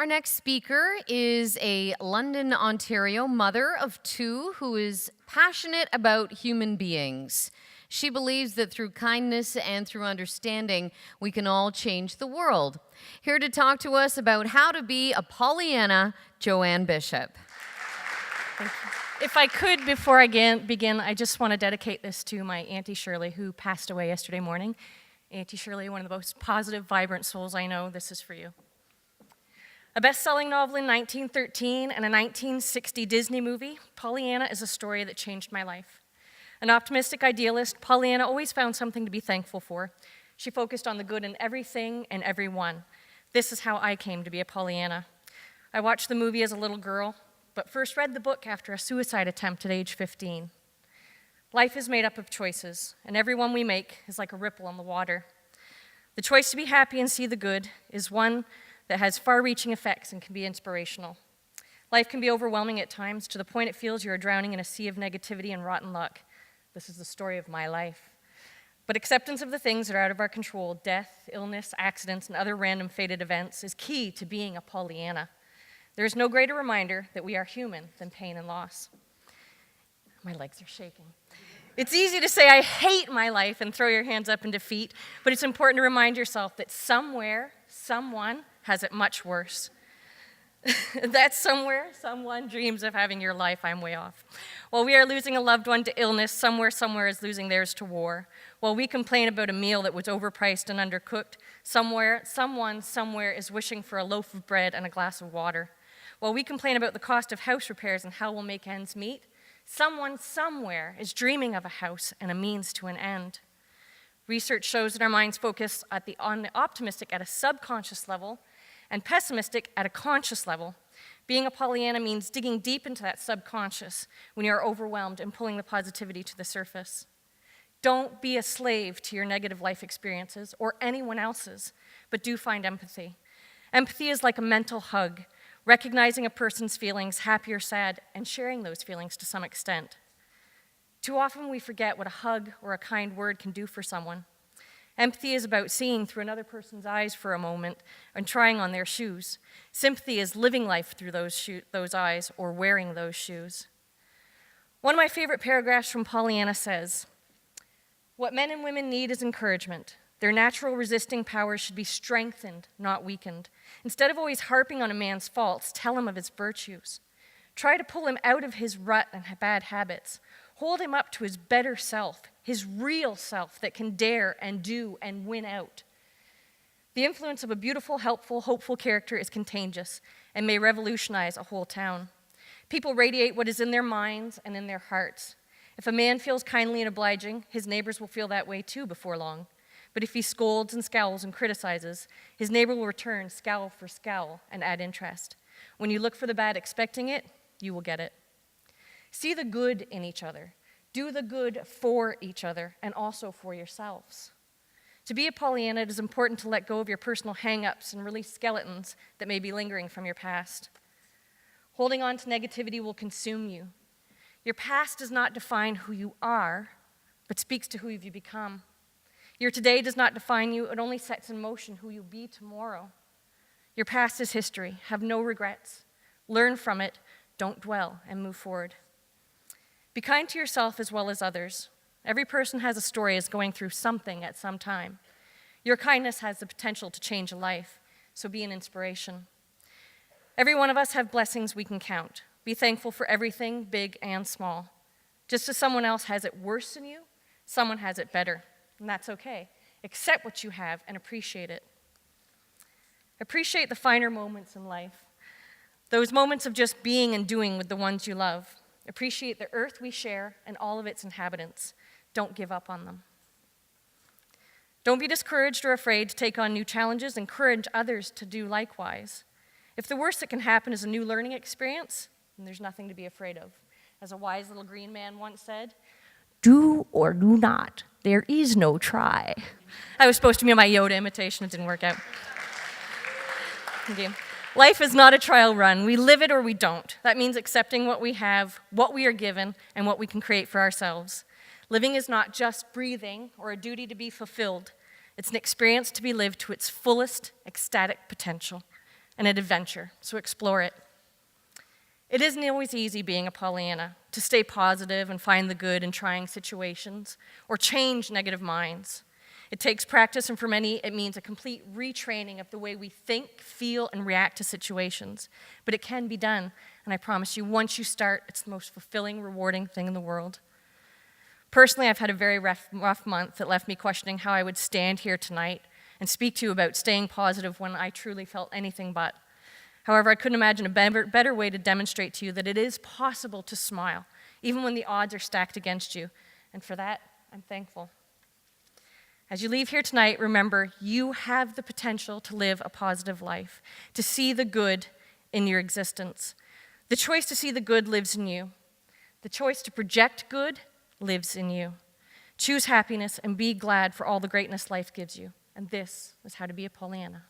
Our next speaker is a London, Ontario mother of two who is passionate about human beings. She believes that through kindness and through understanding, we can all change the world. Here to talk to us about how to be a Pollyanna, Joanne Bishop. Thank you. If I could, before I begin, I just want to dedicate this to my Auntie Shirley, who passed away yesterday morning. Auntie Shirley, one of the most positive, vibrant souls I know, this is for you. A best-selling novel in 1913 and a 1960 Disney movie, Pollyanna is a story that changed my life. An optimistic idealist, Pollyanna always found something to be thankful for. She focused on the good in everything and everyone. This is how I came to be a Pollyanna. I watched the movie as a little girl, but first read the book after a suicide attempt at age 15. Life is made up of choices, and every one we make is like a ripple on the water. The choice to be happy and see the good is one that has far-reaching effects and can be inspirational. Life can be overwhelming at times, to the point it feels you are drowning in a sea of negativity and rotten luck. This is the story of my life. But acceptance of the things that are out of our control, death, illness, accidents, and other random fated events, is key to being a Pollyanna. There is no greater reminder that we are human than pain and loss. My legs are shaking. It's easy to say, I hate my life, and throw your hands up in defeat, but it's important to remind yourself that somewhere, someone has it much worse. That somewhere, someone dreams of having your life. I'm way off. While we are losing a loved one to illness, somewhere is losing theirs to war. While we complain about a meal that was overpriced and undercooked, someone somewhere is wishing for a loaf of bread and a glass of water. While we complain about the cost of house repairs and how we'll make ends meet, someone somewhere is dreaming of a house and a means to an end. Research shows that our minds focus on the optimistic at a subconscious level and pessimistic at a conscious level. Being a Pollyanna means digging deep into that subconscious when you are overwhelmed and pulling the positivity to the surface. Don't be a slave to your negative life experiences or anyone else's, but do find empathy. Empathy is like a mental hug, recognizing a person's feelings, happy or sad, and sharing those feelings to some extent. Too often we forget what a hug or a kind word can do for someone. Empathy is about seeing through another person's eyes for a moment and trying on their shoes. Sympathy is living life through those eyes or wearing those shoes. One of my favorite paragraphs from Pollyanna says, "What men and women need is encouragement. Their natural resisting powers should be strengthened, not weakened. Instead of always harping on a man's faults, tell him of his virtues. Try to pull him out of his rut and bad habits. Hold him up to his better self, his real self that can dare and do and win out. The influence of a beautiful, helpful, hopeful character is contagious and may revolutionize a whole town. People radiate what is in their minds and in their hearts. If a man feels kindly and obliging, his neighbors will feel that way too before long. But if he scolds and scowls and criticizes, his neighbor will return scowl for scowl and add interest. When you look for the bad expecting it, you will get it. See the good in each other. Do the good for each other and also for yourselves. To be a Pollyanna, it is important to let go of your personal hang-ups and release skeletons that may be lingering from your past. Holding on to negativity will consume you. Your past does not define who you are, but speaks to who you've become. Your today does not define you, it only sets in motion who you'll be tomorrow. Your past is history. Have no regrets. Learn from it. Don't dwell, and move forward. Be kind to yourself as well as others. Every person has a story, is going through something at some time. Your kindness has the potential to change a life, so be an inspiration. Every one of us have blessings we can count. Be thankful for everything, big and small. Just as someone else has it worse than you, someone has it better, and that's okay. Accept what you have and appreciate it. Appreciate the finer moments in life. Those moments of just being and doing with the ones you love. Appreciate the earth we share and all of its inhabitants. Don't give up on them. Don't be discouraged or afraid to take on new challenges. Encourage others to do likewise. If the worst that can happen is a new learning experience, then there's nothing to be afraid of. As a wise little green man once said, do or do not. There is no try. I was supposed to be my Yoda imitation. It didn't work out. Thank you. Life is not a trial run. We live it or we don't. That means accepting what we have, what we are given, and what we can create for ourselves. Living is not just breathing or a duty to be fulfilled. It's an experience to be lived to its fullest ecstatic potential. and an adventure, so explore it. It isn't always easy being a Pollyanna, to stay positive and find the good in trying situations or change negative minds. It takes practice, and for many, it means a complete retraining of the way we think, feel, and react to situations. But it can be done, and I promise you, once you start, it's the most fulfilling, rewarding thing in the world. Personally, I've had a very rough month that left me questioning how I would stand here tonight and speak to you about staying positive when I truly felt anything but. However, I couldn't imagine a better way to demonstrate to you that it is possible to smile, even when the odds are stacked against you. And for that, I'm thankful. As you leave here tonight, remember, you have the potential to live a positive life, to see the good in your existence. The choice to see the good lives in you. The choice to project good lives in you. Choose happiness and be glad for all the greatness life gives you. And this is how to be a Pollyanna.